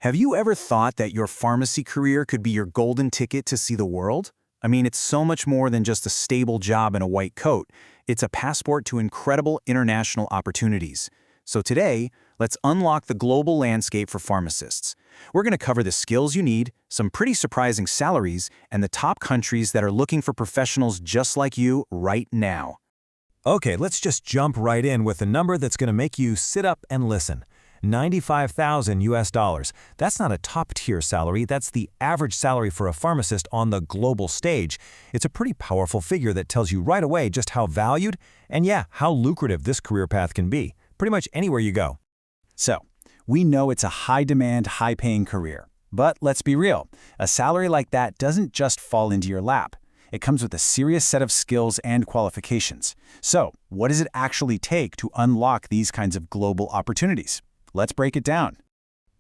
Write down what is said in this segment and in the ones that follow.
Have you ever thought that your pharmacy career could be your golden ticket to see the world? I mean, it's so much more than just a stable job in a white coat. It's a passport to incredible international opportunities. So today, let's unlock the global landscape for pharmacists. We're going to cover the skills you need, some pretty surprising salaries, and the top countries that are looking for professionals just like you right now. Okay, let's just jump right in with a number that's going to make you sit up and listen. $95,000 US. That's not a top-tier salary, that's the average salary for a pharmacist on the global stage. It's a pretty powerful figure that tells you right away just how valued and how lucrative this career path can be, pretty much anywhere you go. So, we know it's a high-demand, high-paying career. But let's be real, a salary like that doesn't just fall into your lap. It comes with a serious set of skills and qualifications. So, what does it actually take to unlock these kinds of global opportunities? Let's break it down.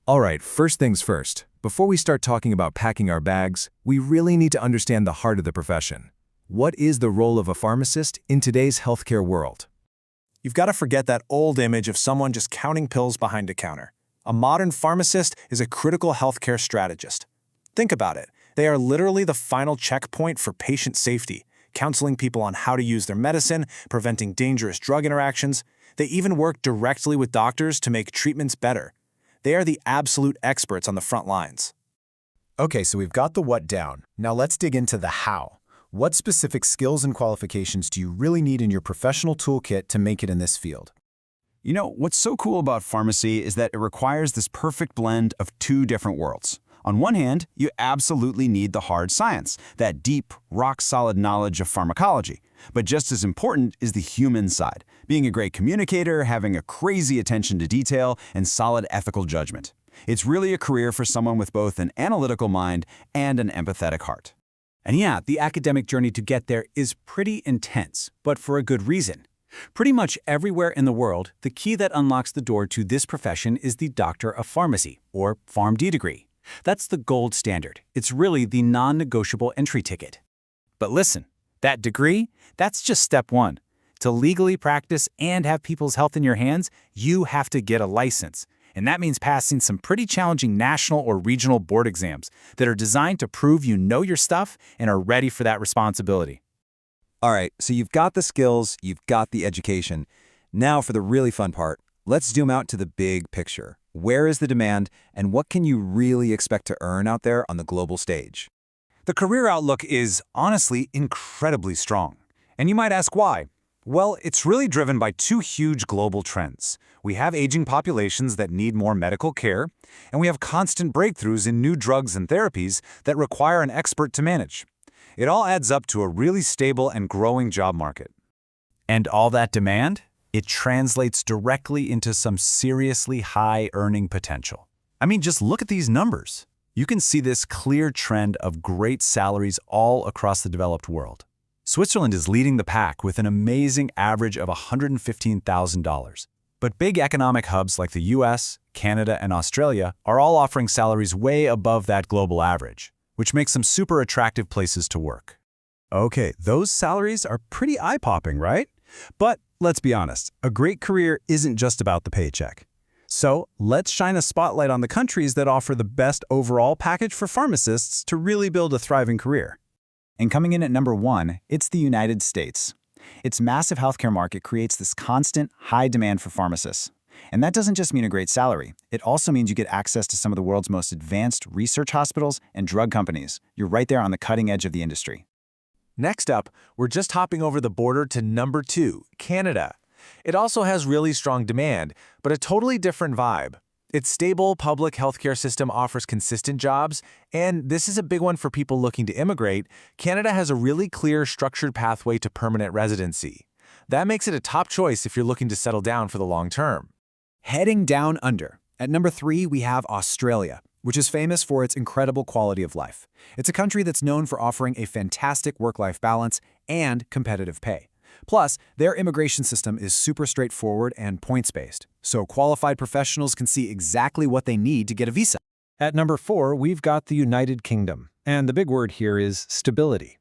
All right, first things first. Before we start talking about packing our bags, we really need to understand the heart of the profession. What is the role of a pharmacist in today's healthcare world? You've got to forget that old image of someone just counting pills behind a counter. A modern pharmacist is a critical healthcare strategist. Think about it. They are literally the final checkpoint for patient safety, counseling people on how to use their medicine, preventing dangerous drug interactions. They even work directly with doctors to make treatments better. They are the absolute experts on the front lines. Okay, so we've got the what down. Now let's dig into the how. What specific skills and qualifications do you really need in your professional toolkit to make it in this field? You know, what's so cool about pharmacy is that it requires this perfect blend of two different worlds. On one hand, you absolutely need the hard science, that deep, rock-solid knowledge of pharmacology. But just as important is the human side, being a great communicator, having a crazy attention to detail, and solid ethical judgment. It's really a career for someone with both an analytical mind and an empathetic heart. And yeah, the academic journey to get there is pretty intense, but for a good reason. Pretty much everywhere in the world, the key that unlocks the door to this profession is the Doctor of Pharmacy, or Pharm.D degree. That's the gold standard. It's really the non-negotiable entry ticket. But listen, that degree, that's just step one. To legally practice and have people's health in your hands, you have to get a license. And that means passing some pretty challenging national or regional board exams that are designed to prove you know your stuff and are ready for that responsibility. All right, so you've got the skills, you've got the education. Now for the really fun part, let's zoom out to the big picture. Where is the demand, and what can you really expect to earn out there on the global stage? The career outlook is, honestly, incredibly strong. And you might ask why. Well, it's really driven by two huge global trends. We have aging populations that need more medical care, and we have constant breakthroughs in new drugs and therapies that require an expert to manage. It all adds up to a really stable and growing job market. And all that demand? It translates directly into some seriously high earning potential. I mean, just look at these numbers. You can see this clear trend of great salaries all across the developed world. Switzerland is leading the pack with an amazing average of $115,000. But big economic hubs like the US, Canada, and Australia are all offering salaries way above that global average, which makes them super attractive places to work. Okay, those salaries are pretty eye-popping, right? But let's be honest, a great career isn't just about the paycheck. So let's shine a spotlight on the countries that offer the best overall package for pharmacists to really build a thriving career. And coming in at number one, it's the United States. Its massive healthcare market creates this constant, high demand for pharmacists. And that doesn't just mean a great salary. It also means you get access to some of the world's most advanced research hospitals and drug companies. You're right there on the cutting edge of the industry. Next up, we're just hopping over the border to number 2, Canada. It also has really strong demand, but a totally different vibe. Its stable public healthcare system offers consistent jobs, and this is a big one for people looking to immigrate. Canada has a really clear, structured pathway to permanent residency. That makes it a top choice if you're looking to settle down for the long term. Heading down under. At number 3, we have Australia, which is famous for its incredible quality of life. It's a country that's known for offering a fantastic work-life balance and competitive pay. Plus, their immigration system is super straightforward and points-based, so qualified professionals can see exactly what they need to get a visa. At number 4, we've got the United Kingdom, and the big word here is stability.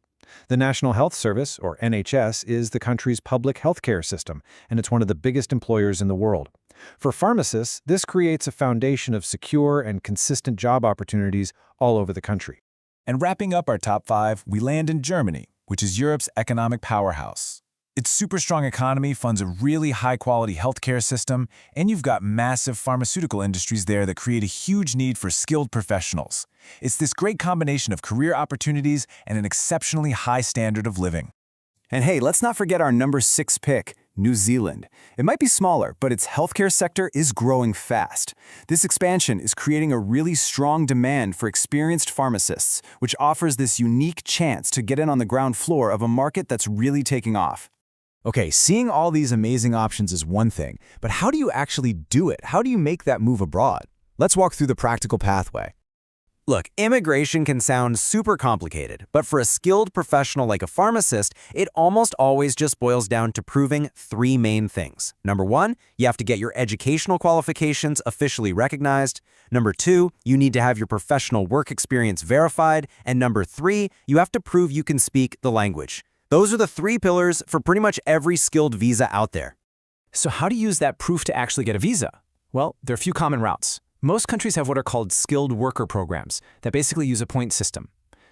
The National Health Service, or NHS, is the country's public healthcare system, and it's one of the biggest employers in the world. For pharmacists, this creates a foundation of secure and consistent job opportunities all over the country. And wrapping up our top 5, we land in Germany, which is Europe's economic powerhouse. Its super strong economy funds a really high-quality healthcare system, and you've got massive pharmaceutical industries there that create a huge need for skilled professionals. It's this great combination of career opportunities and an exceptionally high standard of living. And hey, let's not forget our number 6 pick, New Zealand. It might be smaller, but its healthcare sector is growing fast. This expansion is creating a really strong demand for experienced pharmacists, which offers this unique chance to get in on the ground floor of a market that's really taking off. Okay, seeing all these amazing options is one thing, but how do you actually do it? How do you make that move abroad? Let's walk through the practical pathway. Look, immigration can sound super complicated, but for a skilled professional like a pharmacist, it almost always just boils down to proving 3 main things. Number 1, you have to get your educational qualifications officially recognized. Number 2, you need to have your professional work experience verified. And number 3, you have to prove you can speak the language. Those are the 3 pillars for pretty much every skilled visa out there. So how do you use that proof to actually get a visa? Well, there are a few common routes. Most countries have what are called skilled worker programs that basically use a point system.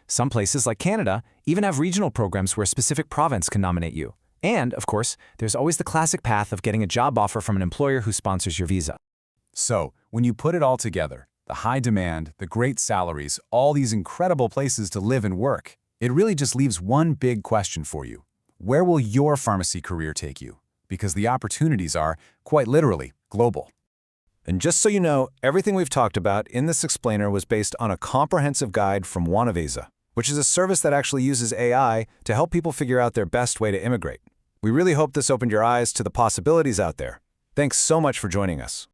Some places, like Canada, even have regional programs where a specific province can nominate you. And, of course, there's always the classic path of getting a job offer from an employer who sponsors your visa. So, when you put it all together, the high demand, the great salaries, all these incredible places to live and work, it really just leaves one big question for you. Where will your pharmacy career take you? Because the opportunities are, quite literally, global. And just so you know, everything we've talked about in this explainer was based on a comprehensive guide from Wanavisa, which is a service that actually uses AI to help people figure out their best way to immigrate. We really hope this opened your eyes to the possibilities out there. Thanks so much for joining us.